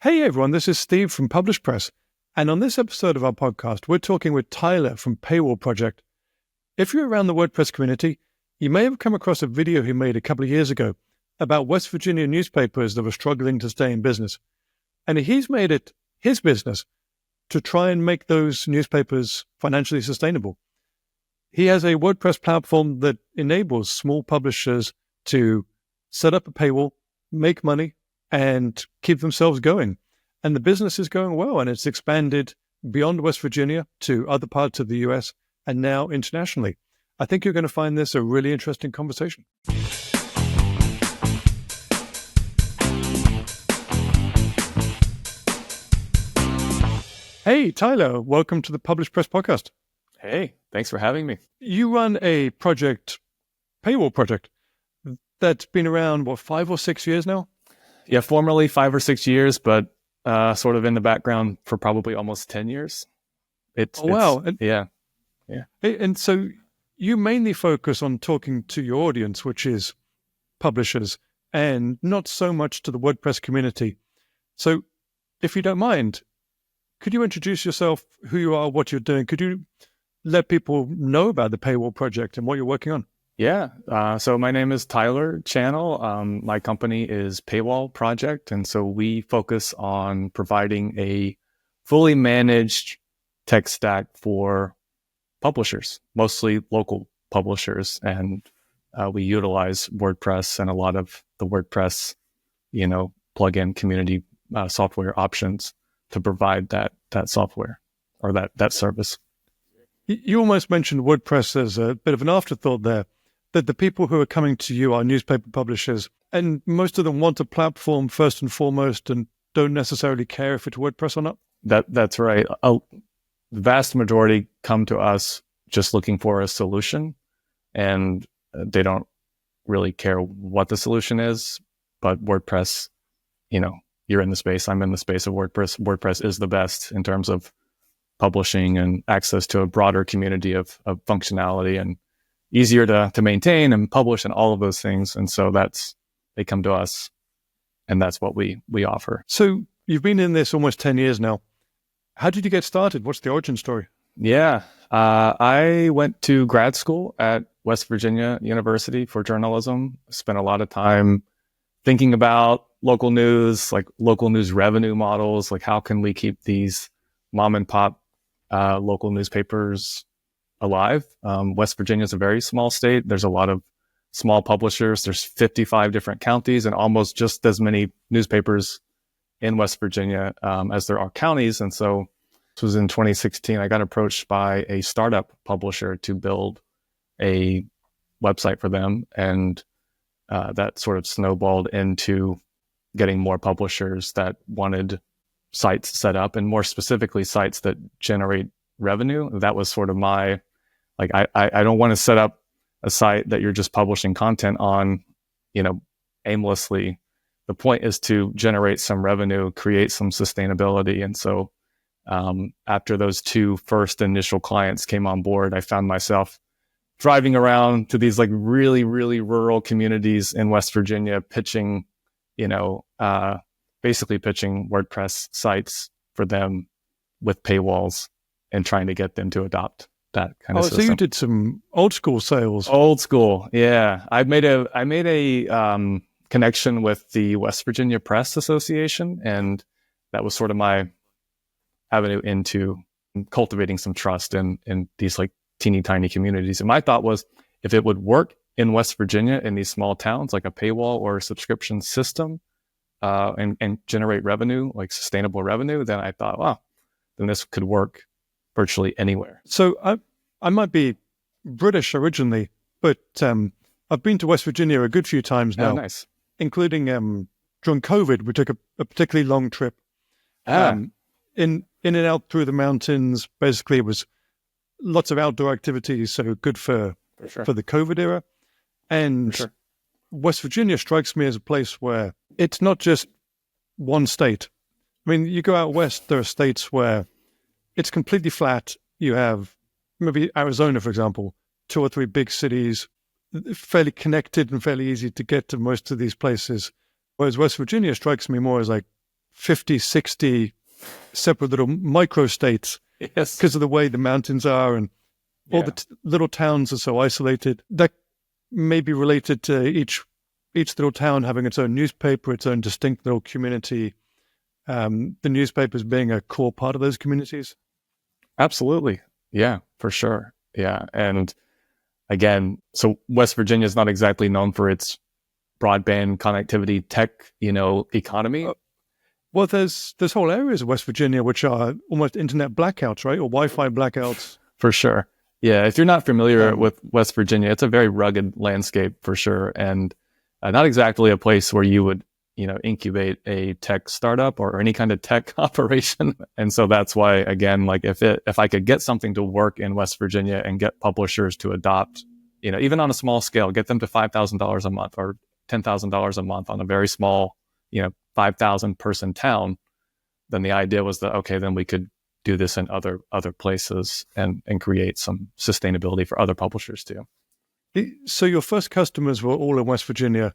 Hey everyone, this is Steve from PublishPress, and on this episode of our podcast, we're talking with Tyler from PaywallProject. If you're around the WordPress community, you may have come across a video he made a couple of years ago about West Virginia newspapers that were struggling to stay in business. And he's made it his business to try and make those newspapers financially sustainable. He has a WordPress platform that enables small publishers to set up a paywall, make money, and keep themselves going. And the business is going well, and it's expanded beyond West Virginia to other parts of the US and now internationally. I think you're going to find this a really interesting conversation. Hey, Tyler, welcome to the PublishPress podcast. Hey, thanks for having me. You run a project, PaywallProject, that's been around, 5 or 6 years now? Yeah, formerly 5 or 6 years, but sort of in the background for probably almost 10 years. Wow. Yeah. And so you mainly focus on talking to your audience, which is publishers, and not so much to the WordPress community. So if you don't mind, could you introduce yourself, who you are, what you're doing? Could you let people know about the Paywall project and what you're working on? Yeah. So my name is Tyler Channel. My company is PaywallProject. And so we focus on providing a fully managed tech stack for publishers, mostly local publishers. And we utilize WordPress and a lot of the WordPress, plugin community software options to provide that software or that service. You almost mentioned WordPress as a bit of an afterthought there, that the people who are coming to you are newspaper publishers, and most of them want a platform first and foremost and don't necessarily care if it's WordPress or not? That's right. The vast majority come to us just looking for a solution, and they don't really care what the solution is. But WordPress, you're in the space, I'm in the space of WordPress. WordPress is the best in terms of publishing and access to a broader community of functionality and easier to maintain and publish and all of those things. And so they come to us, and that's what we offer. So you've been in this almost 10 years now. How did you get started? What's the origin story? Yeah. I went to grad school at West Virginia University for journalism. Spent a lot of time thinking about local news, like local news revenue models, like how can we keep these mom and pop local newspapers alive. West Virginia is a very small state. There's a lot of small publishers. There's 55 different counties and almost just as many newspapers in West Virginia as there are counties. And so this was in 2016. I got approached by a startup publisher to build a website for them. And that sort of snowballed into getting more publishers that wanted sites set up, and more specifically sites that generate revenue. That was sort of my, I don't want to set up a site that you're just publishing content on, aimlessly. The point is to generate some revenue, create some sustainability. And so after those two first initial clients came on board, I found myself driving around to these really, really rural communities in West Virginia, pitching, basically pitching WordPress sites for them with paywalls and trying to get them to adopt that kind of system. So you did some old school sales. Old school, yeah. I made a connection with the West Virginia Press Association, and that was sort of my avenue into cultivating some trust in these teeny tiny communities. And my thought was, if it would work in West Virginia in these small towns, like a paywall or a subscription system, and generate revenue, sustainable revenue, then I thought, wow, then this could work virtually anywhere. So I might be British originally, but I've been to West Virginia a good few times now. Oh, nice. Including during COVID, we took a particularly long trip in and out through the mountains. Basically, it was lots of outdoor activities, so good for the COVID era. And West Virginia strikes me as a place where it's not just one state. I mean, you go out west, there are states where it's completely flat. You have maybe Arizona, for example, 2 or 3 big cities, fairly connected and fairly easy to get to most of these places. Whereas West Virginia strikes me more as 50, 60 separate little micro-states Yes. because of the way the mountains are and all the little towns are so isolated. That may be related to each little town having its own newspaper, its own distinct little community, the newspapers being a core part of those communities. Absolutely. Yeah, for sure. Yeah. And again, so West Virginia is not exactly known for its broadband connectivity tech, economy. Well, there's whole areas of West Virginia which are almost internet blackouts, right? Or Wi-Fi blackouts. For sure. Yeah. If you're not familiar with West Virginia, it's a very rugged landscape for sure. And not exactly a place where you would, incubate a tech startup or any kind of tech operation. And so that's why, again, like if I could get something to work in West Virginia and get publishers to adopt, even on a small scale, get them to $5,000 a month or $10,000 a month on a very small, 5,000 person town, then the idea was that, okay, then we could do this in other places and create some sustainability for other publishers too. So your first customers were all in West Virginia.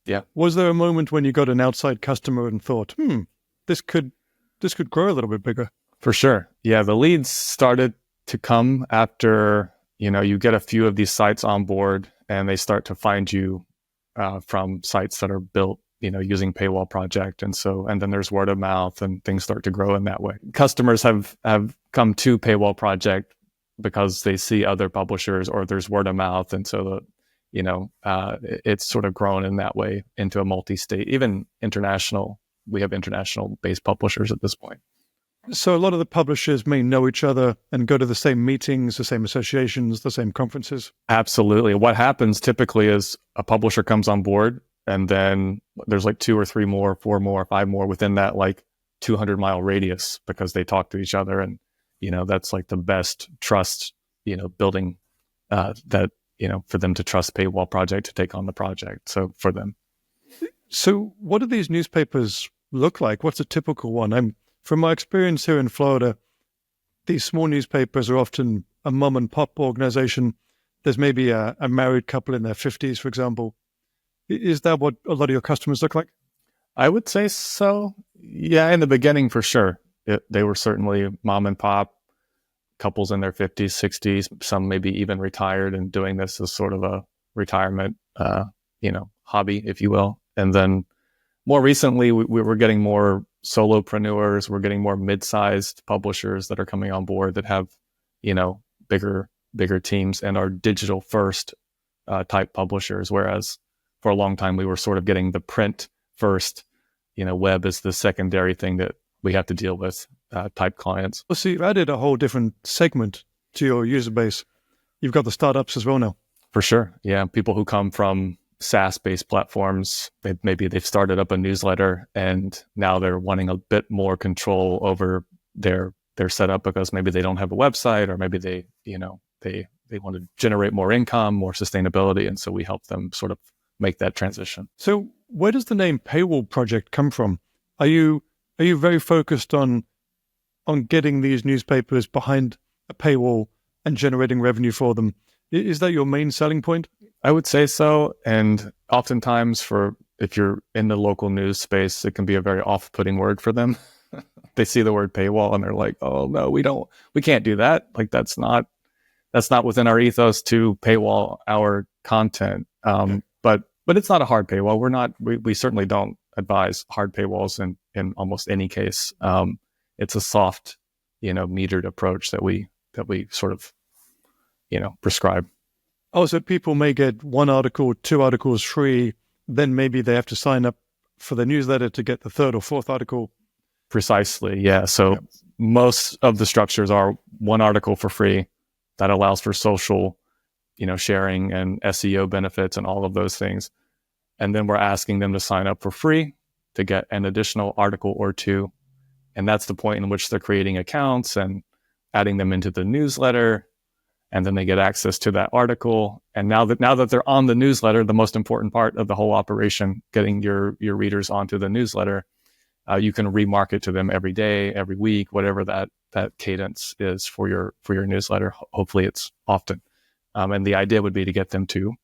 Yeah. Was there a moment when you got an outside customer and thought, this could grow a little bit bigger? For sure. Yeah. The leads started to come after, you get a few of these sites on board and they start to find you from sites that are built, using PaywallProject. And then there's word of mouth and things start to grow in that way. Customers have come to PaywallProject because they see other publishers or there's word of mouth. And so it's sort of grown in that way into a multi-state, even international. We have international based publishers at this point. So a lot of the publishers may know each other and go to the same meetings, the same associations, the same conferences. Absolutely. What happens typically is a publisher comes on board and then there's like 2 or 3 more, 4 more, 5 more within that like 200-mile radius because they talk to each other. And, that's like the best trust, building that, for them to trust PaywallProject to take on the project. So for them. So what do these newspapers look like? What's a typical one? From my experience here in Florida, these small newspapers are often a mom and pop organization. There's maybe a married couple in their 50s, for example. Is that what a lot of your customers look like? I would say so. Yeah, in the beginning, for sure. They were certainly mom and pop, couples in their 50s, 60s, some maybe even retired and doing this as sort of a retirement, hobby, if you will. And then more recently, we were getting more solopreneurs. We're getting more mid-sized publishers that are coming on board that have, bigger teams and are digital first type publishers. Whereas for a long time, we were sort of getting the print first, web is the secondary thing that we have to deal with type clients. Well, so you've added a whole different segment to your user base. You've got the startups as well now. For sure. Yeah. People who come from SaaS-based platforms, maybe they've started up a newsletter and now they're wanting a bit more control over their setup because maybe they don't have a website or maybe they want to generate more income, more sustainability. And so we help them sort of make that transition. So where does the name PaywallProject come from? Are you very focused on getting these newspapers behind a paywall and generating revenue for them? Is that your main selling point? I would say so. And oftentimes if you're in the local news space, it can be a very off-putting word for them. They see the word paywall and they're like, oh no, we can't do that. Like that's not within our ethos to paywall our content. But it's not a hard paywall. We certainly don't advise hard paywalls in almost any case. It's a soft, metered approach that we sort of, prescribe. Oh, so people may get 1 article, 2 articles free, then maybe they have to sign up for the newsletter to get the 3rd or 4th article. Precisely, yeah. So most of the structures are 1 article for free that allows for social, sharing and SEO benefits and all of those things. And then we're asking them to sign up for free to get an additional article or 2. And that's the point in which they're creating accounts and adding them into the newsletter. And then they get access to that article. And now that they're on the newsletter, the most important part of the whole operation, getting your readers onto the newsletter, you can remarket to them every day, every week, whatever that cadence is for your newsletter. Hopefully it's often. And the idea would be to get them to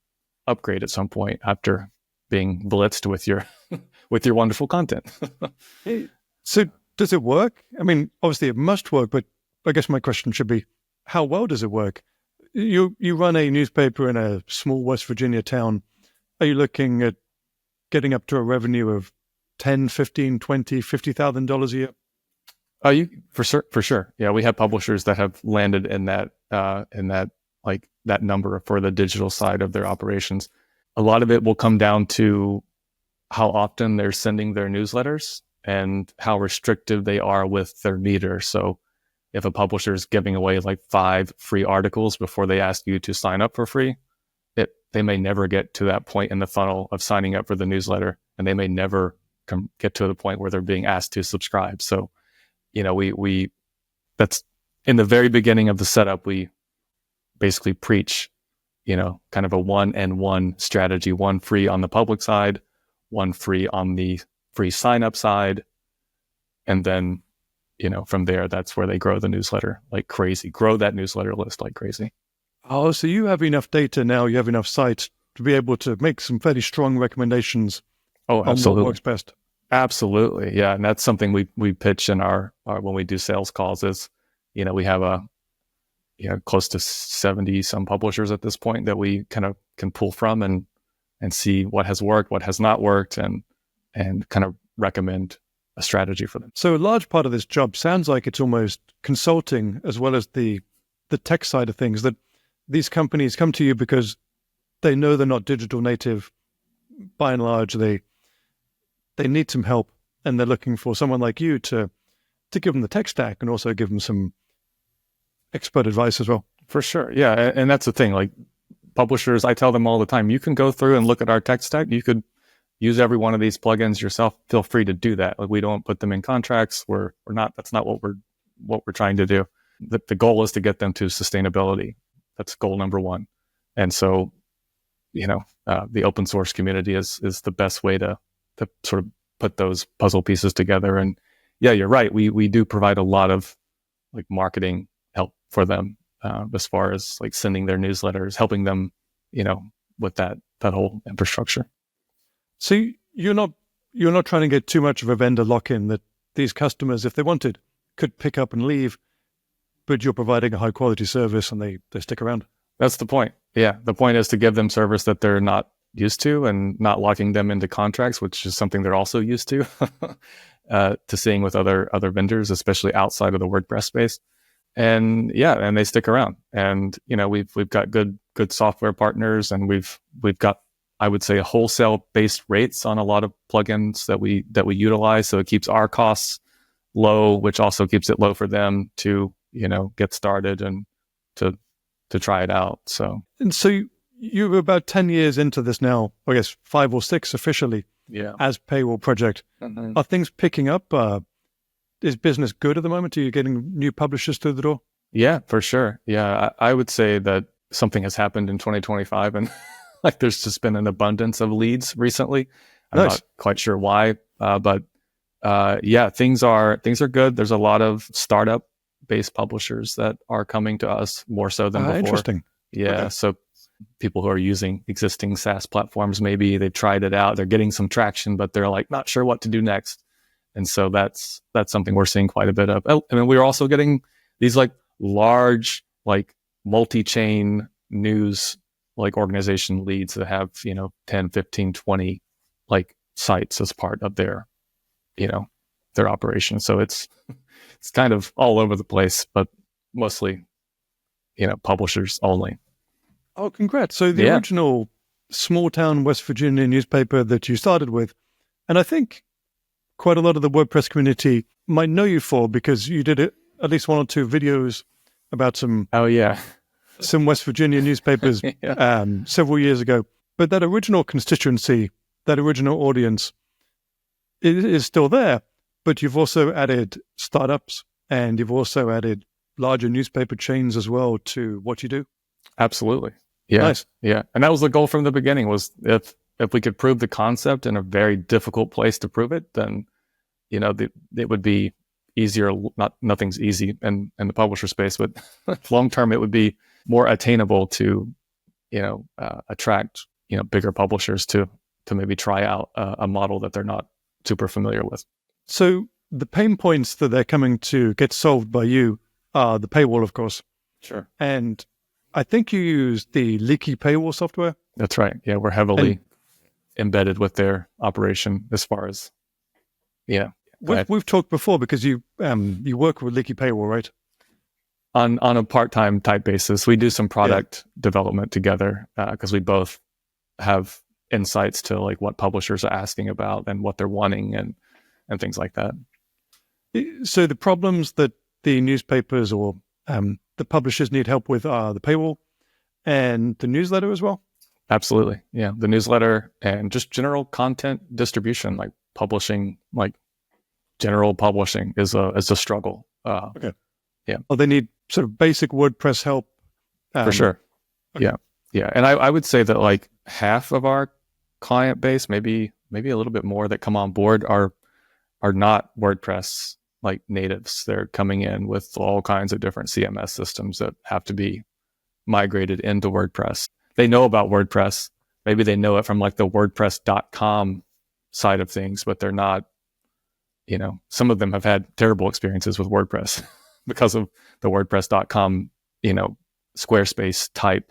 upgrade at some point after being blitzed with your wonderful content. So does it work? I mean, obviously it must work, but I guess my question should be, how well does it work? You run a newspaper in a small West Virginia town. Are you looking at getting up to a revenue of 10, 15, 20, $50,000 a year? You for sure. Yeah, we have publishers that have landed in that like that number for the digital side of their operations. A lot of it will come down to how often they're sending their newsletters and how restrictive they are with their meter. So if a publisher is giving away like 5 free articles before they ask you to sign up for free, they may never get to that point in the funnel of signing up for the newsletter, and they may never get to the point where they're being asked to subscribe. So, we that's in the very beginning of the setup, we basically preach, kind of a 1-and-1 strategy, 1 free on the public side, 1 free on the free sign up side. And then, from there, that's where they grow the newsletter like crazy, grow that newsletter list like crazy. Oh, so you have enough data now, you have enough sites to be able to make some fairly strong recommendations on what works best. Absolutely. Yeah. And that's something we pitch in our when we do sales calls is, we have close to 70 some publishers at this point that we kind of can pull from and see what has worked, what has not worked, and kind of recommend a strategy for them. So a large part of this job sounds like it's almost consulting as well as the tech side of things, that these companies come to you because they know they're not digital native. By and large, they need some help, and they're looking for someone like you to give them the tech stack and also give them some expert advice as well. For sure. Yeah. And that's the thing. Like publishers, I tell them all the time, you can go through and look at our tech stack. You could use every one of these plugins yourself. Feel free to do that. Like we don't put them in contracts. We're not, that's not what we're trying to do. The goal is to get them to sustainability. That's goal number 1. And so, the open source community is the best way to sort of put those puzzle pieces together. And yeah, you're right. We do provide a lot of like marketing help for them as far as like sending their newsletters, helping them, with that whole infrastructure. So you're not trying to get too much of a vendor lock-in that these customers, if they wanted, could pick up and leave, but you're providing a high quality service and they stick around. That's the point. Yeah. The point is to give them service that they're not used to and not locking them into contracts, which is something they're also used to, to seeing with other vendors, especially outside of the WordPress space. And yeah, and they stick around. And, we've got good software partners, and we've got, I would say, wholesale based rates on a lot of plugins that we utilize. So it keeps our costs low, which also keeps it low for them to, get started and to try it out. So you're about 10 years into this now, I guess 5 or 6 officially, as PaywallProject. Mm-hmm. Are things picking up? Is business good at the moment? Are you getting new publishers through the door? Yeah, for sure. Yeah, I would say that something has happened in 2025, and like there's just been an abundance of leads recently. I'm not quite sure why, but yeah, things are good. There's a lot of startup-based publishers that are coming to us more so than before. Interesting. Yeah, okay. So people who are using existing SaaS platforms, maybe they've tried it out, they're getting some traction, but they're like not sure what to do next. And so that's something we're seeing quite a bit of. Oh, and we're also getting these like large, like multi-chain news, like organization leads that have, 10, 15, 20 like sites as part of their, their operation. So it's kind of all over the place, but mostly, publishers only. Oh, congrats. So the original small town West Virginia newspaper that you started with, and I think quite a lot of the WordPress community might know you for, because you did at least 1 or 2 videos about some West Virginia newspapers several years ago. But that original constituency, that original audience, it is still there. But you've also added startups, and you've also added larger newspaper chains as well to what you do. Absolutely. Yeah. Nice. Yeah. And that was the goal from the beginning, was if we could prove the concept in a very difficult place to prove it, then, it would be easier. Nothing's easy in the publisher space, but long term, it would be more attainable to, attract, bigger publishers to maybe try out a model that they're not super familiar with. So the pain points that they're coming to get solved by you are the paywall, of course. Sure. And I think you use the leaky paywall software. That's right. Yeah, we're heavily embedded with their operation as far as, We've talked before because you work with leaky paywall, right? On a part-time type basis. We do some product development together because we both have insights to like what publishers are asking about and what they're wanting and things like that. So the problems that the newspapers or the publishers need help with are the paywall and the newsletter as well? Absolutely. Yeah. The newsletter and just general content distribution, like publishing, like general publishing is a struggle. Okay. Yeah. Oh, they need sort of basic WordPress help. For sure. Okay. Yeah. Yeah. And I would say that like half of our client base, maybe a little bit more that come on board are not WordPress like natives. They're coming in with all kinds of different CMS systems that have to be migrated into WordPress. They know about WordPress. Maybe they know it from like the WordPress.com side of things, but they're not, some of them have had terrible experiences with WordPress because of the WordPress.com, Squarespace type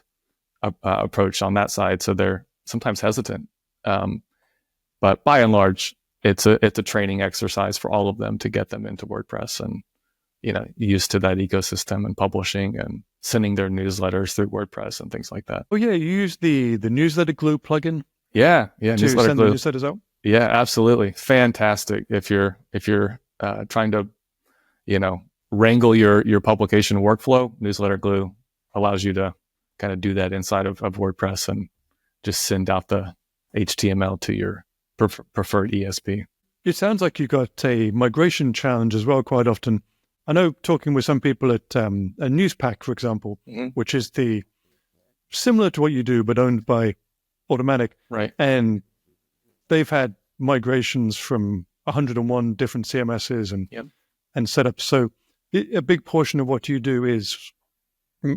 approach on that side. So they're sometimes hesitant. But by and large, it's a training exercise for all of them to get them into WordPress and, used to that ecosystem and publishing and sending their newsletters through WordPress and things like that. Oh yeah, you use the newsletter glue plugin. Yeah, to newsletter send glue. the newsletters out. Yeah, absolutely, fantastic. If you're trying to, wrangle your publication workflow, newsletter glue allows you to kind of do that inside of WordPress and just send out the HTML to your preferred ESP. It sounds like you got a migration challenge as well quite often. I know talking with some people at a Newspack, for example, which is similar to what you do, but owned by Automatic. Right. And they've had migrations from 101 different CMSs and setups. So a big portion of what you do is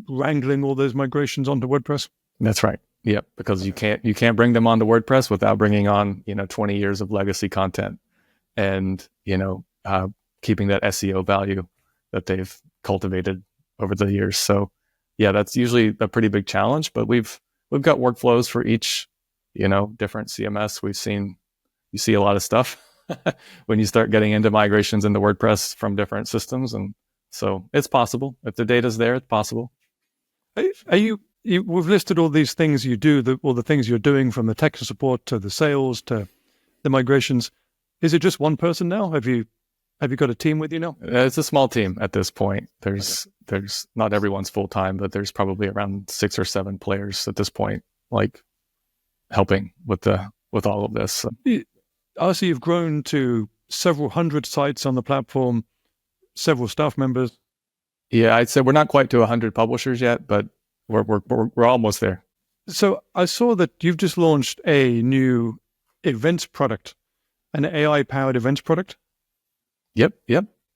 wrangling all those migrations onto WordPress. That's right. Yep. Because you can't bring them onto WordPress without bringing on, 20 years of legacy content and, keeping that SEO value that they've cultivated over the years. So yeah, that's usually a pretty big challenge, but we've got workflows for each, different CMS. You see a lot of stuff when you start getting into migrations into WordPress from different systems. And so it's possible. If the data's there, it's possible. We've listed all these things you do, all the things you're doing from the tech support to the sales to the migrations. Is it just one person now? Have you got a team with you now? It's a small team at this point. There's not everyone's full time, but there's probably around 6 or 7 players at this point, like helping with all of this. So you've grown to several hundred sites on the platform, several staff members. Yeah, I'd say we're not quite to 100 publishers yet, but we're almost there. So I saw that you've just launched a new events product, an AI-powered events product. Yep.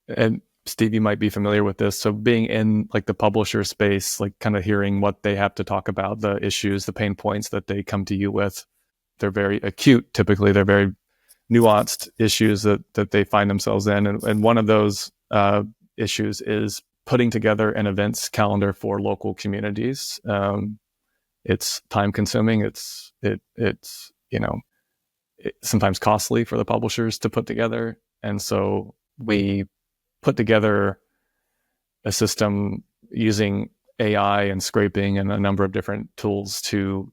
And Steve, you might be familiar with this. So being in like the publisher space, like kind of hearing what they have to talk about, the issues, the pain points that they come to you with, they're very acute. Typically, they're very nuanced issues that they find themselves in. And one of those issues is putting together an events calendar for local communities. It's time consuming. It's sometimes costly for the publishers to put together. And so we put together a system using AI and scraping and a number of different tools to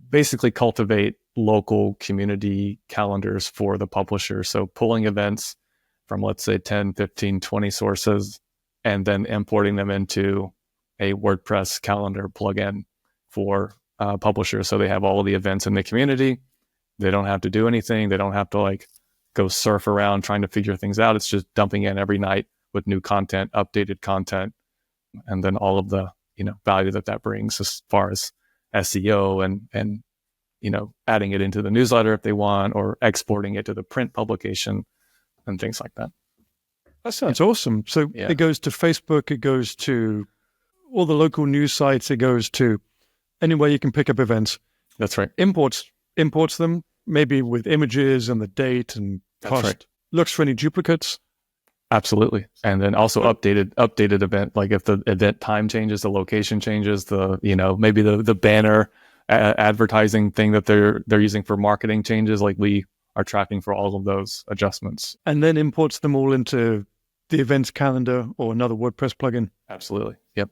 basically cultivate local community calendars for the publisher. So pulling events from, let's say, 10, 15, 20 sources, and then importing them into a WordPress calendar plugin for publishers. So they have all of the events in the community. They don't have to do anything. They don't have to go surf around trying to figure things out. It's just dumping in every night with new content, updated content, and then all of the value that brings as far as SEO and adding it into the newsletter if they want, or exporting it to the print publication and things like that. That sounds awesome. So It goes to Facebook, it goes to all the local news sites, it goes to anywhere you can pick up events. That's right. Imports them, maybe with images and the date and cost. Right. Looks for any duplicates. Absolutely. And then also updated event, like if the event time changes, the location changes, maybe the banner advertising thing that they're using for marketing changes, like we are tracking for all of those adjustments. And then imports them all into the events calendar or another WordPress plugin. Absolutely. Yep.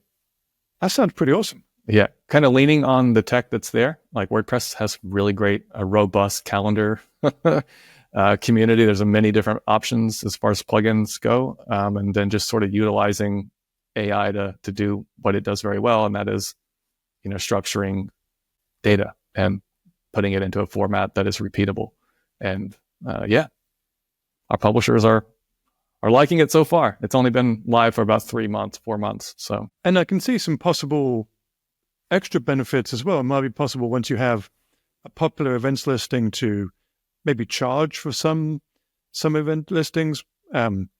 That sounds pretty awesome. Yeah. Kind of leaning on the tech that's there. Like WordPress has really great, robust calendar community. There's many different options as far as plugins go. And then just sort of utilizing AI to do what it does very well. And that is, structuring data and putting it into a format that is repeatable. And our publishers are liking it so far. It's only been live for about 4 months. So, and I can see some possible extra benefits as well. It might be possible once you have a popular events listing to maybe charge for some event listings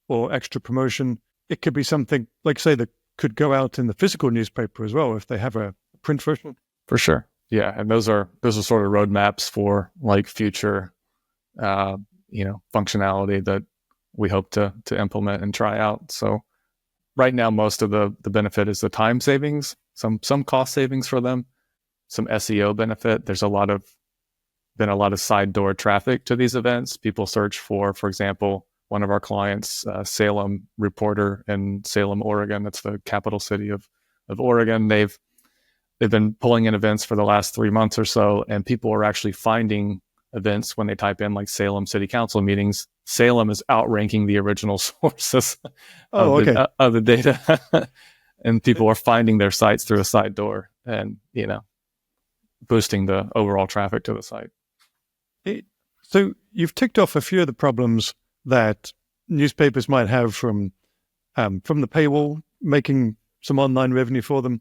or extra promotion. It could be something like, say, that could go out in the physical newspaper as well if they have a print version. For sure. Yeah. And those are sort of roadmaps for like future functionality that we hope to implement and try out. So right now, most of the benefit is the time savings, some cost savings for them, some SEO benefit. There's been a lot of side door traffic to these events. People search for example, one of our clients, Salem Reporter in Salem, Oregon. That's the capital city of Oregon. They've been pulling in events for the last 3 months or so, and people are actually finding events when they type in like Salem City Council meetings. Salem is outranking the original sources of the data, and people are finding their sites through a side door, and boosting the overall traffic to the site. So you've ticked off a few of the problems that newspapers might have from the paywall, making some online revenue for them,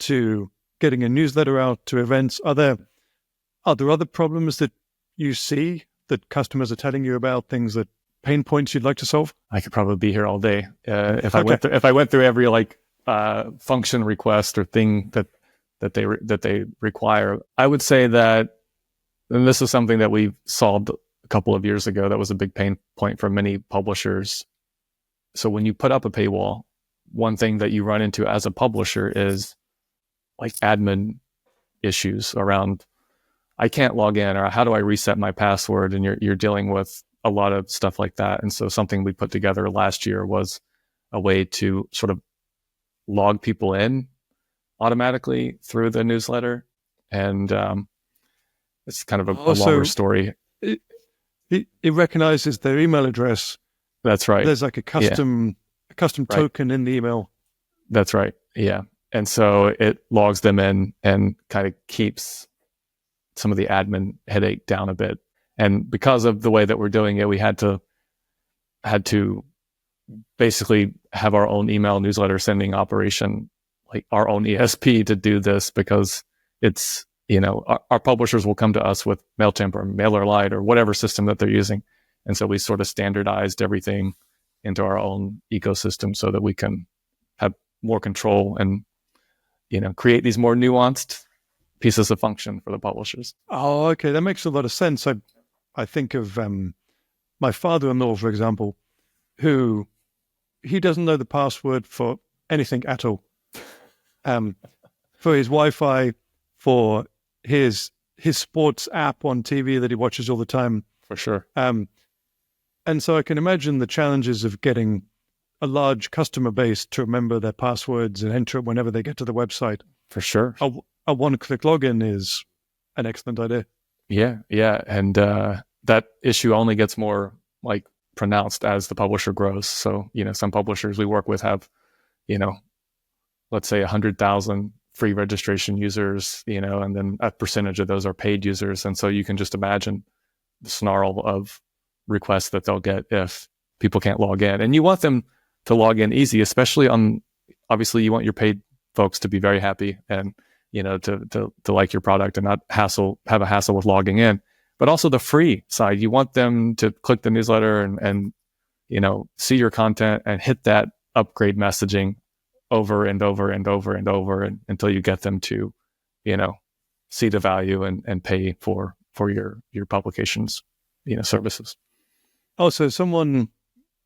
to getting a newsletter out, to events. Are there other problems that you see that customers are telling you about, things that pain points you'd like to solve? I could probably be here all day if I went through every function request or thing that they require. I would say that, and this is something that we've solved a couple of years ago, that was a big pain point for many publishers. So when you put up a paywall, one thing that you run into as a publisher is like admin issues around, I can't log in, or how do I reset my password? And you're dealing with a lot of stuff like that. And so something we put together last year was a way to sort of log people in automatically through the newsletter. And it's kind of a longer story. It recognizes their email address. That's right. There's like a custom token in the email. That's right. Yeah. And so it logs them in and kind of keeps some of the admin headache down a bit. And because of the way that we're doing it, we had to basically have our own email newsletter sending operation, like our own ESP, to do this, because it's, our publishers will come to us with MailChimp or MailerLite or whatever system that they're using. And so we sort of standardized everything into our own ecosystem so that we can have more control and, create these more nuanced pieces of function for the publishers. Oh, okay. That makes a lot of sense. I think of my father-in-law, for example, who he doesn't know the password for anything at all. For his Wi-Fi, for his sports app on TV that he watches all the time. For sure. And so I can imagine the challenges of getting a large customer base to remember their passwords and enter it whenever they get to the website. For sure. A one-click login is an excellent idea. Yeah. And that issue only gets more pronounced as the publisher grows. So, some publishers we work with have, let's say 100,000 free registration users, and then a percentage of those are paid users. And so you can just imagine the snarl of requests that they'll get if people can't log in. And you want them to log in easy, especially obviously you want your paid folks to be very happy and, to like your product and not have a hassle with logging in. But also the free side, you want them to click the newsletter and see your content and hit that upgrade messaging over and over and over and over until you get them to, see the value and pay for your publications, services. Oh, so someone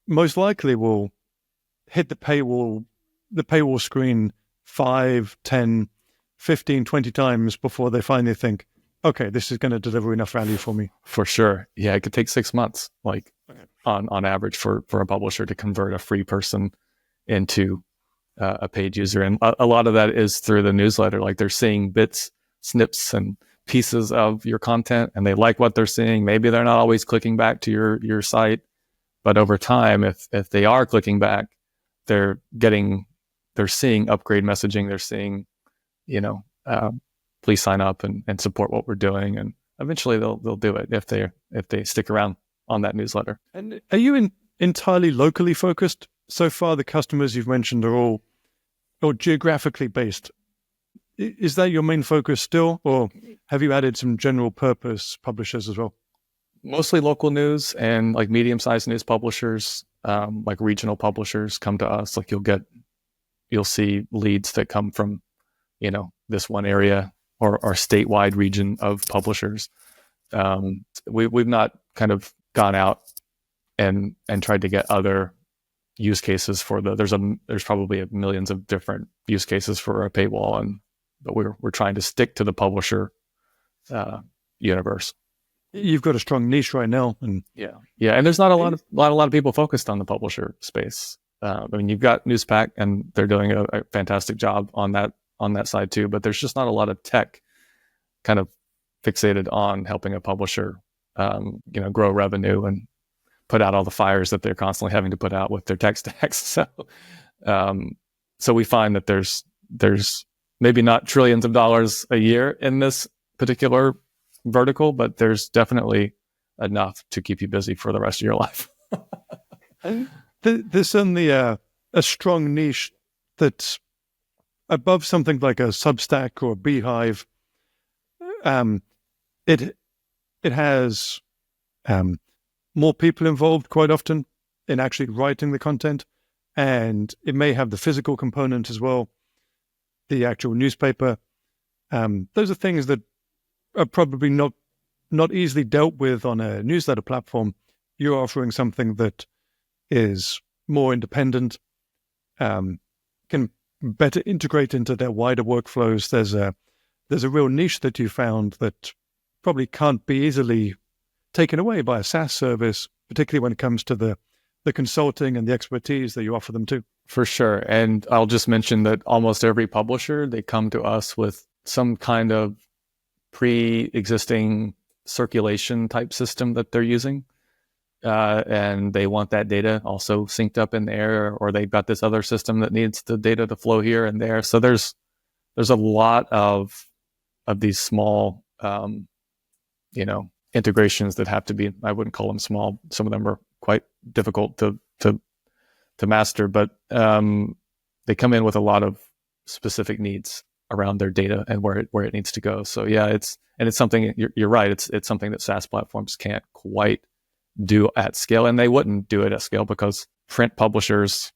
most likely will hit the paywall screen 5, 10, 15, 20 times before they finally think, okay, this is going to deliver enough value for me. For sure. Yeah, it could take 6 months, like on average for a publisher to convert a free person into a paid user. And a lot of that is through the newsletter. Like they're seeing bits, snips, and pieces of your content, and they like what they're seeing. Maybe they're not always clicking back to your site, but over time, if they are clicking back, they're seeing upgrade messaging. They're seeing, please sign up and support what we're doing, and eventually they'll do it if they stick around on that newsletter. And are you entirely locally focused? So far, the customers you've mentioned are all geographically based. Is that your main focus still, or have you added some general purpose publishers as well? Mostly local news and like medium-sized news publishers, like regional publishers come to us. Like you'll see leads that come from, this one area or statewide region of publishers. We've not kind of gone out and tried to get other use cases for there's probably millions of different use cases for a paywall, but we're trying to stick to the publisher universe. You've got a strong niche right now, and and there's not a lot of people focused on the publisher space. You've got Newspack, and they're doing a fantastic job on that side too. But there's just not a lot of tech kind of fixated on helping a publisher, grow revenue and put out all the fires that they're constantly having to put out with their tech stacks. So we find that there's maybe not trillions of dollars a year in this particular vertical, but there's definitely enough to keep you busy for the rest of your life. There's certainly a strong niche that's above something like a Substack or a Beehive. It has more people involved quite often in actually writing the content, and it may have the physical component as well, the actual newspaper. Those are things that are probably not easily dealt with on a newsletter platform. You're offering something that is more independent, can better integrate into their wider workflows. There's a real niche that you found that probably can't be easily taken away by a SaaS service, particularly when it comes to the consulting and the expertise that you offer them too. For sure. And I'll just mention that almost every publisher, they come to us with some kind of pre-existing circulation type system that they're using. And they want that data also synced up in there, or they've got this other system that needs the data to flow here and there. So there's a lot of these small, integrations that have to be, I wouldn't call them small. Some of them are quite difficult to master, but they come in with a lot of specific needs around their data and where it needs to go. So yeah, it's something, you're right. It's something that SaaS platforms can't quite do at scale, and they wouldn't do it at scale because print publishers,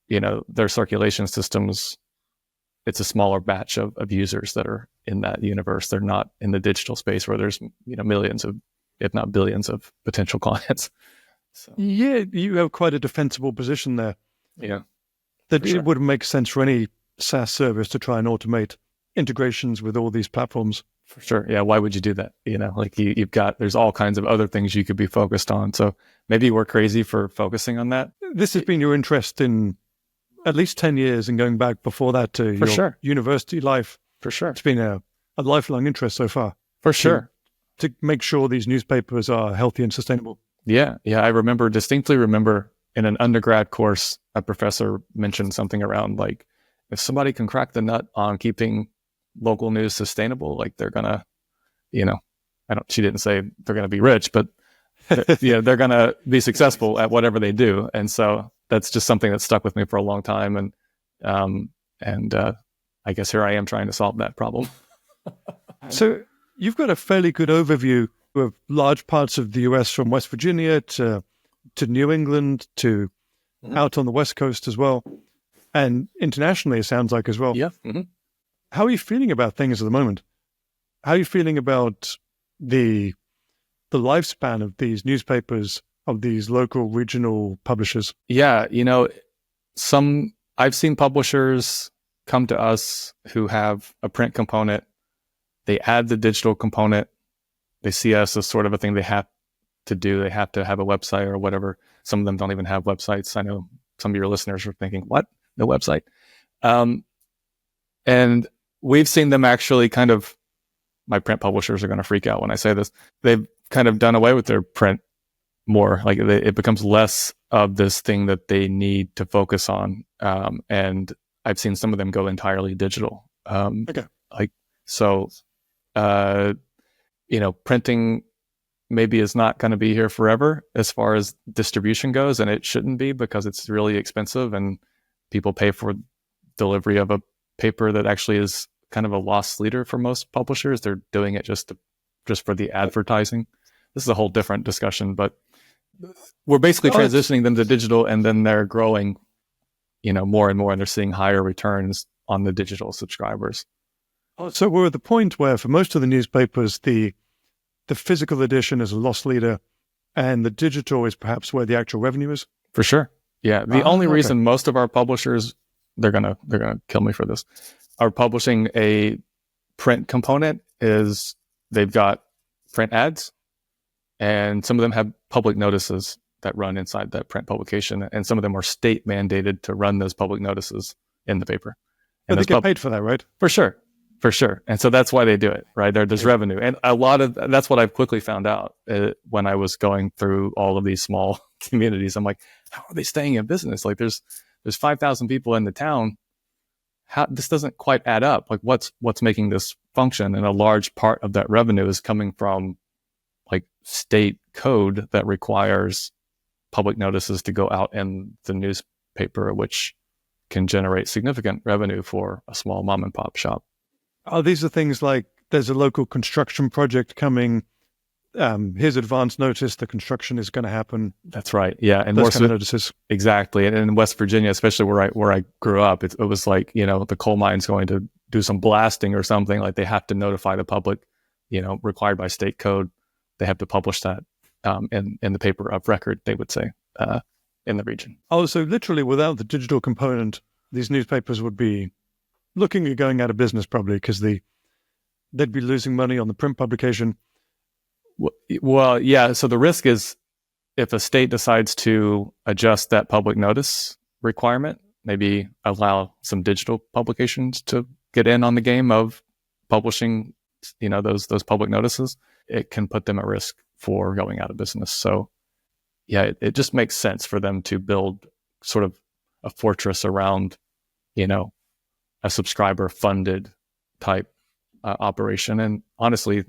their circulation systems, it's a smaller batch of users that are in that universe. They're not in the digital space where there's millions of, if not billions of potential clients. So. Yeah, you have quite a defensible position there. Yeah, that it wouldn't make sense for any SaaS service to try and automate integrations with all these platforms. For sure. Yeah. Why would you do that? There's all kinds of other things you could be focused on. So maybe we're crazy for focusing on that. This has been your interest in at least 10 years and going back before that to your university life. For sure. It's been a lifelong interest so far. For sure. To make sure these newspapers are healthy and sustainable. Yeah. Yeah. I distinctly remember in an undergrad course, a professor mentioned something around like, if somebody can crack the nut on keeping local news sustainable, like they're gonna, she didn't say they're gonna be rich, but they're gonna be successful at whatever they do. And so that's just something that stuck with me for a long time. And I guess here I am trying to solve that problem. So you've got a fairly good overview of large parts of the US, from West Virginia to New England to out on the West Coast as well. And internationally, it sounds like as well. Yeah. Mm-hmm. How are you feeling about things at the moment? How are you feeling about the lifespan of these newspapers of these local regional publishers? Yeah, I've seen publishers come to us who have a print component. They add the digital component. They see us as sort of a thing they have to do. They have to have a website or whatever. Some of them don't even have websites. I know some of your listeners are thinking, what? No website? And we've seen them actually my print publishers are going to freak out when I say this. They've kind of done away with their print more. Like it becomes less of this thing that they need to focus on. And I've seen some of them go entirely digital. Okay. Printing maybe is not going to be here forever as far as distribution goes, and it shouldn't be because it's really expensive and people pay for delivery of a paper that actually is kind of a loss leader for most publishers. They're doing it just for the advertising. This is a whole different discussion, but we're basically transitioning them to digital, and then they're growing, more and more, and they're seeing higher returns on the digital subscribers. So we're at the point where for most of the newspapers, the physical edition is a loss leader and the digital is perhaps where the actual revenue is? For sure. Yeah. The only reason most of our publishers, they're gonna kill me for this, are publishing a print component is they've got print ads, and some of them have public notices that run inside that print publication, and some of them are state mandated to run those public notices in the paper. And they get paid for that, right? For sure. And so that's why they do it, right? There's revenue. And that's what I've quickly found out when I was going through all of these small communities. I'm like, how are they staying in business? Like there's 5,000 people in the town. This doesn't quite add up. Like what's making this function? And a large part of that revenue is coming from like state code that requires public notices to go out in the newspaper, which can generate significant revenue for a small mom and pop shop. Oh, these are things like there's a local construction project coming. Here's advance notice. The construction is going to happen. That's right. Yeah. And those kind of notices. Exactly. And in West Virginia, especially where I grew up, it was like, the coal mine's going to do some blasting or something. Like they have to notify the public, required by state code. They have to publish that in the paper of record, they would say, in the region. Oh, so literally without the digital component, these newspapers would be looking at going out of business probably because they'd be losing money on the print publication. Well, yeah. So the risk is if a state decides to adjust that public notice requirement, maybe allow some digital publications to get in on the game of publishing, those public notices, it can put them at risk for going out of business. So yeah, it just makes sense for them to build sort of a fortress around, a subscriber funded type operation. And honestly,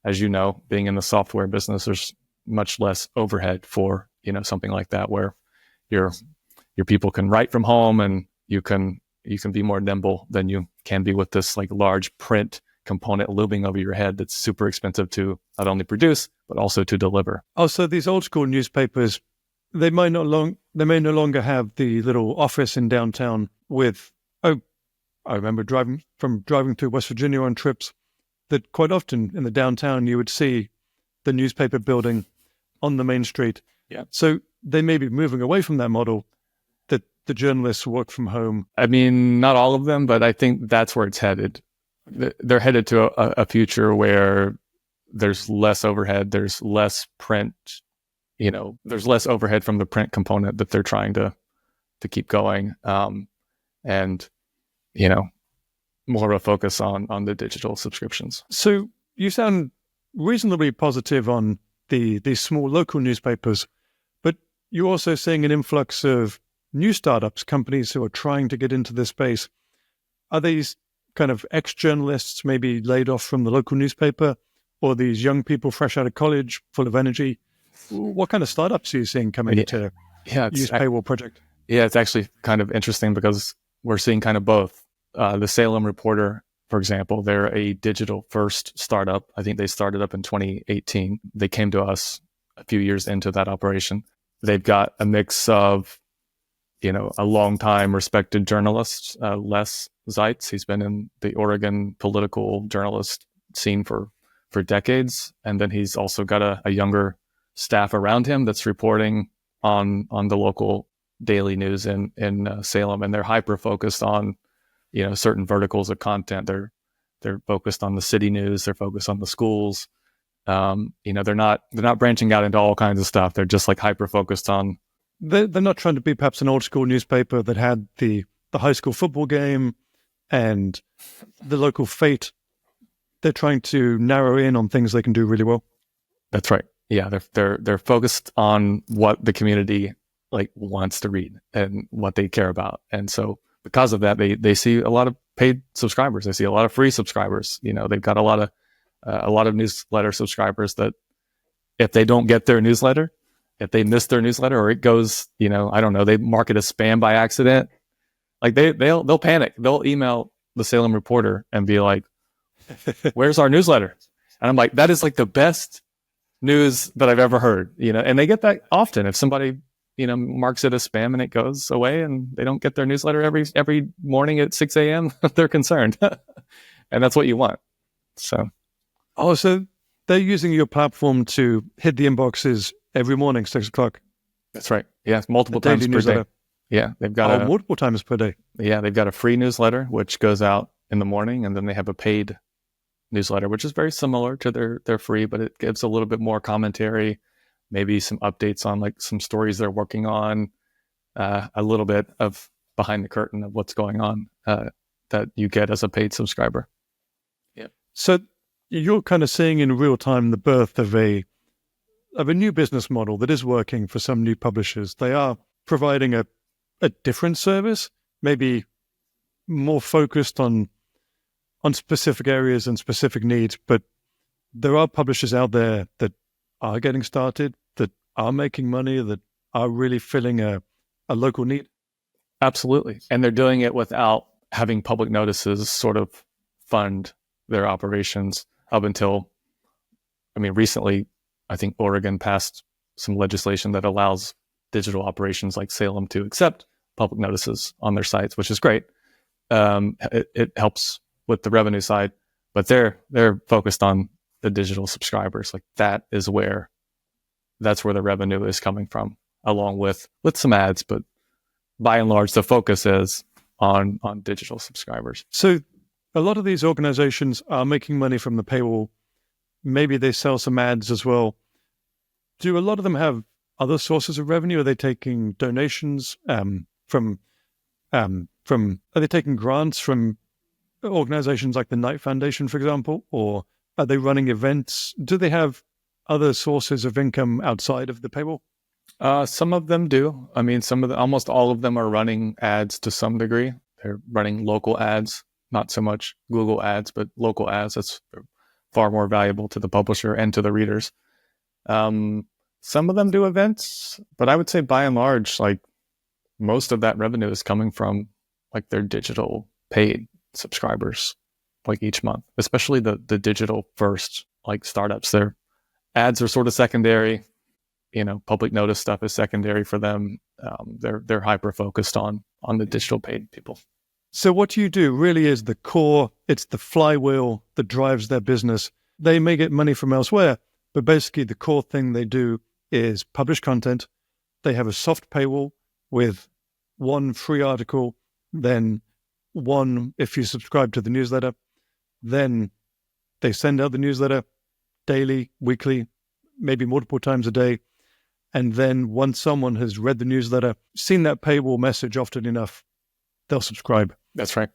as you know, being in the software business, there's much less overhead for, something like that, where your people can write from home and you can be more nimble than you can be with this like large print component looming over your head that's super expensive to not only produce, but also to deliver. Oh, so these old school newspapers, they may no longer have the little office in downtown with, I remember driving through West Virginia on trips that quite often in the downtown you would see the newspaper building on the main street. Yeah. So they may be moving away from that model that the journalists work from home. I mean, not all of them, but I think that's where it's headed. They're headed to a future where there's less overhead, there's less print, there's less overhead from the print component that they're trying to keep going. And more of a focus on the digital subscriptions. So you sound reasonably positive on these small local newspapers, but you're also seeing an influx of new startups, companies who are trying to get into this space. Are these kind of ex-journalists maybe laid off from the local newspaper, or these young people fresh out of college, full of energy? What kind of startups are you seeing coming to use PaywallProject? Yeah, it's actually kind of interesting because we're seeing kind of both. The Salem Reporter, for example, they're a digital first startup. I think they started up in 2018. They came to us a few years into that operation. They've got a mix of, a long-time respected journalist, Les Zeitz. He's been in the Oregon political journalist scene for decades. And then he's also got a younger staff around him that's reporting on the local daily news in Salem, and they're hyper focused on certain verticals of content. They're focused on the city news. They're focused on the schools. They're not branching out into all kinds of stuff. They're just like hyper focused on. They're not trying to be perhaps an old school newspaper that had the high school football game and the local fate. They're trying to narrow in on things they can do really well. That's right. Yeah, they're focused on what the community like wants to read and what they care about, and so because of that, they see a lot of paid subscribers. They see a lot of free subscribers. They've got a lot of newsletter subscribers that if they don't get their newsletter, if they miss their newsletter, or it goes, I don't know, they mark it as spam by accident, like they'll panic. They'll email the Salem Reporter and be like, "Where's our newsletter?" And I'm like, that is like the best news that I've ever heard. And they get that often. If somebody marks it as spam and it goes away and they don't get their newsletter every morning at 6 a.m., they're concerned. And that's what you want. So they're using your platform to hit the inboxes every morning, 6 o'clock. That's right. Yeah, multiple times per day. Yeah, they've got multiple times per day. Yeah, they've got a free newsletter which goes out in the morning, and then they have a paid newsletter, which is very similar to their free, but it gives a little bit more commentary, maybe some updates on like some stories they're working on, a little bit of behind the curtain of what's going on that you get as a paid subscriber. Yeah. So you're kind of seeing in real time the birth of a new business model that is working for some new publishers. They are providing a different service, maybe more focused on specific areas and specific needs, but there are publishers out there that are getting started, that are making money, that are really filling a local need. Absolutely. And they're doing it without having public notices sort of fund their operations up until, recently, I think Oregon passed some legislation that allows digital operations like Salem to accept public notices on their sites, which is great. It helps with the revenue side, but they're focused on the digital subscribers. Like that's where the revenue is coming from, along with some ads, but by and large, the focus is on digital subscribers. So a lot of these organizations are making money from the paywall. Maybe they sell some ads as well. Do a lot of them have other sources of revenue? Are they taking donations from? Are they taking grants from organizations like the Knight Foundation, for example, or are they running events? Do they have other sources of income outside of the paywall? Some of them do. Almost all of them are running ads to some degree. They're running local ads, not so much Google ads, but local ads. That's far more valuable to the publisher and to the readers. Some of them do events, but I would say by and large, like most of that revenue is coming from like their digital paid subscribers, like each month, especially the digital first like startups. Their ads are sort of secondary. Public notice stuff is secondary for them. They're hyper focused on the digital paid people. So what you do really is the core. It's the flywheel that drives their business. They may get money from elsewhere, but basically the core thing they do is publish content. They have a soft paywall with one free article, then one if you subscribe to the newsletter. Then they send out the newsletter daily, weekly, maybe multiple times a day. And then once someone has read the newsletter, seen that paywall message often enough, they'll subscribe. That's right.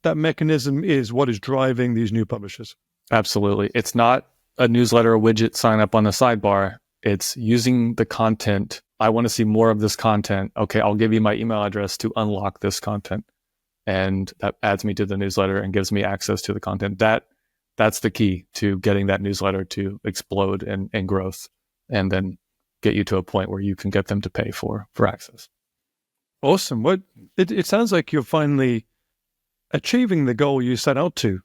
That mechanism is what is driving these new publishers. Absolutely. It's not a newsletter widget sign up on the sidebar. It's using the content. I want to see more of this content. Okay, I'll give you my email address to unlock this content. And that adds me to the newsletter and gives me access to the content. That's the key to getting that newsletter to explode and growth, and then get you to a point where you can get them to pay for access. Awesome. It sounds like you're finally achieving the goal you set out to.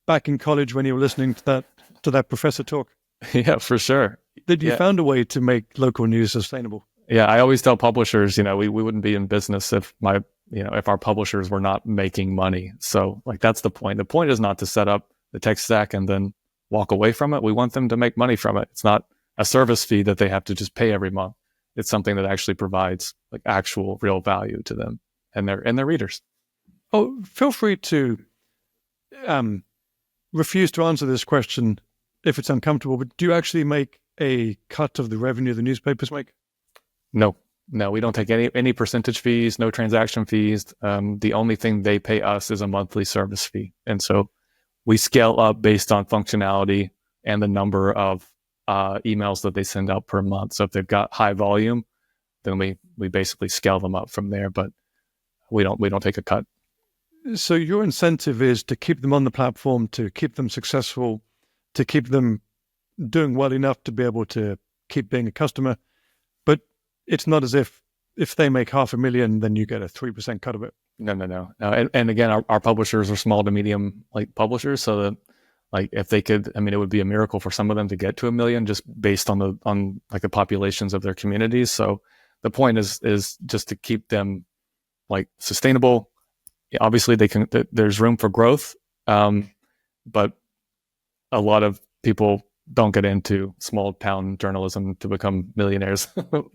Back in college when you were listening to that professor talk. Yeah, for sure. Did you found a way to make local news sustainable? Yeah, I always tell publishers, we wouldn't be in business if our publishers were not making money. So like that's the point. The point is not to set up the tech stack and then walk away from it. We want them to make money from it. It's not a service fee that they have to just pay every month. It's something that actually provides like actual real value to them and their readers. Oh, feel free to refuse to answer this question if it's uncomfortable, but do you actually make a cut of the revenue the newspapers make? No, we don't take any percentage fees, no transaction fees. The only thing they pay us is a monthly service fee. And so we scale up based on functionality and the number of emails that they send out per month. So if they've got high volume, then we basically scale them up from there, but we don't take a cut. So your incentive is to keep them on the platform, to keep them successful, to keep them doing well enough to be able to keep being a customer. But it's not as if they make $500,000, then you get a 3% cut of it. No. And again, our publishers are small to medium like publishers. So that like if they could, I mean, it would be a miracle for some of them to get to 1 million just based on the populations of their communities. So the point is just to keep them like sustainable. Obviously there's room for growth. But a lot of people don't get into small town journalism to become millionaires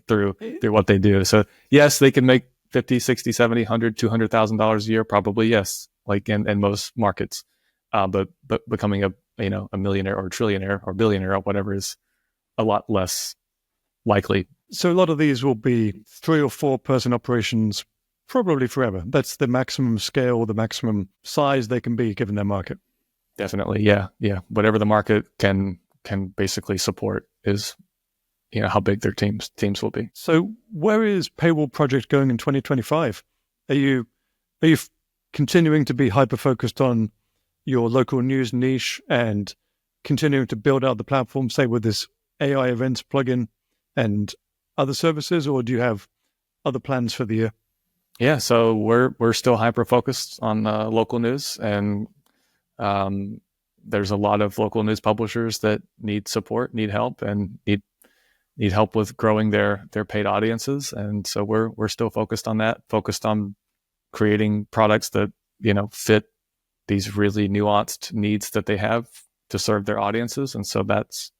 through what they do. So yes, they can make 50, 60, 70, $100, $200,000 a year, probably yes, like in most markets. But becoming a millionaire or trillionaire or billionaire or whatever is a lot less likely. So a lot of these will be 3 or 4 person operations probably forever. That's the maximum scale, the maximum size they can be given their market. Definitely. Yeah. Whatever the market can basically support is, how big their teams will be. So where is PaywallProject going in 2025? Are you continuing to be hyper-focused on your local news niche and continuing to build out the platform, say with this AI events plugin and other services, or do you have other plans for the year? Yeah, so we're still hyper-focused on local news, and there's a lot of local news publishers that need support, need help, and need help with growing their paid audiences. And so we're still focused on that, focused on creating products that, fit these really nuanced needs that they have to serve their audiences. And so that's,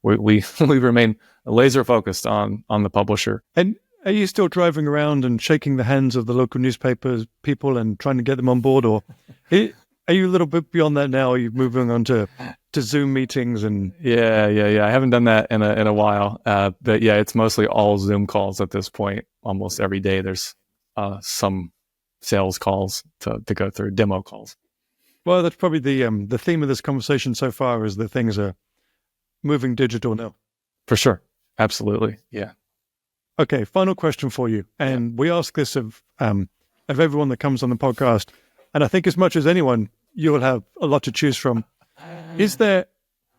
we remain laser focused on the publisher. And are you still driving around and shaking the hands of the local newspapers people and trying to get them on board, or are you a little bit beyond that now? Are you moving on to Zoom meetings and? Yeah. I haven't done that in a while, but yeah, it's mostly all Zoom calls at this point. Almost every day, there's some sales calls to go through, demo calls. Well, that's probably the theme of this conversation so far is that things are moving digital now. For sure, absolutely, yeah. Okay, final question for you, and we ask this of everyone that comes on the podcast. And I think as much as anyone, you'll have a lot to choose from. Is there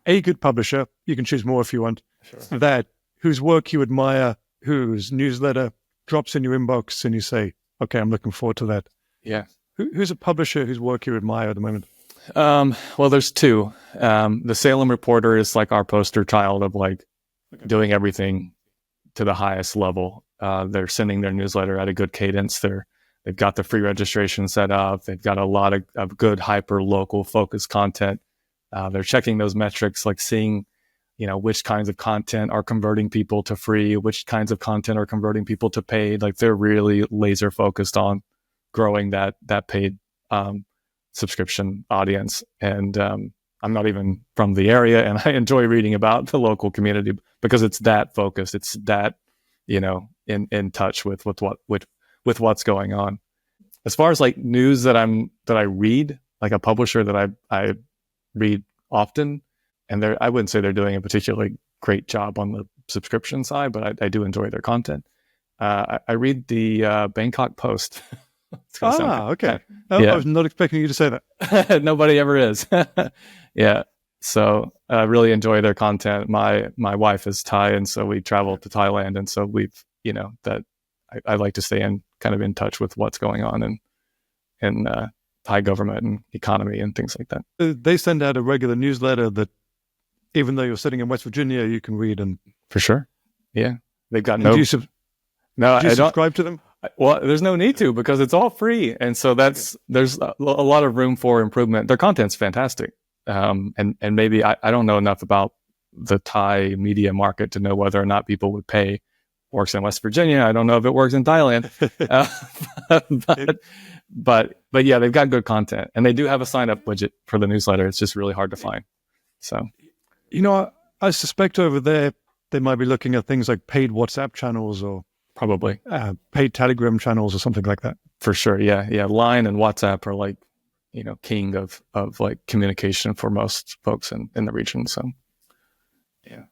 a good publisher, you can choose more if you want, sure, whose work you admire, whose newsletter drops in your inbox and you say, okay, I'm looking forward to that? Yeah. Who's a publisher whose work you admire at the moment? Well, there's 2. The Salem Reporter is like our poster child of doing everything to the highest level. They're sending their newsletter at a good cadence. They've got the free registration set up. They've got a lot of good hyper local focused content. They're checking those metrics, like seeing, which kinds of content are converting people to free, which kinds of content are converting people to paid. Like they're really laser focused on growing that paid subscription audience. And I'm not even from the area, and I enjoy reading about the local community because it's that focused. It's that, in touch with what's going on. As far as like news that I read, like a publisher that I read often, and I wouldn't say they're doing a particularly great job on the subscription side, but I do enjoy their content. I read the Bangkok Post. Okay. Yeah. I was not expecting you to say that. Nobody ever is. Yeah. So I really enjoy their content. My wife is Thai, and so we travel to Thailand, and so we've I like to stay in touch with what's going on in Thai government and economy and things like that. They send out a regular newsletter that, even though you're sitting in West Virginia, you can read. And for sure, yeah, they've got no. Do you subscribe to them? Well, there's no need to, because it's all free, and so there's a lot of room for improvement. Their content's fantastic, and maybe I don't know enough about the Thai media market to know whether or not people would pay. Works in West Virginia. I don't know if it works in Thailand, but yeah, they've got good content, and they do have a sign-up widget for the newsletter. It's just really hard to find. So, I suspect over there they might be looking at things like paid WhatsApp channels or probably paid Telegram channels or something like that. For sure, yeah. Line and WhatsApp are like, king of like communication for most folks in the region. So, yeah.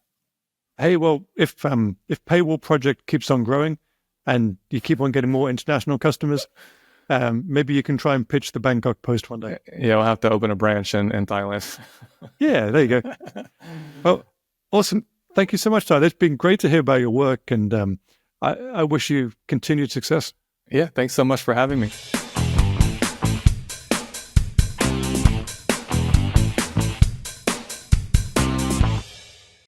Hey, well, if Paywall Project keeps on growing and you keep on getting more international customers, maybe you can try and pitch the Bangkok Post one day. Yeah, we'll have to open a branch in Thailand. Yeah, there you go. Well, awesome. Thank you so much, Tyler. It's been great to hear about your work, and I wish you continued success. Yeah, thanks so much for having me.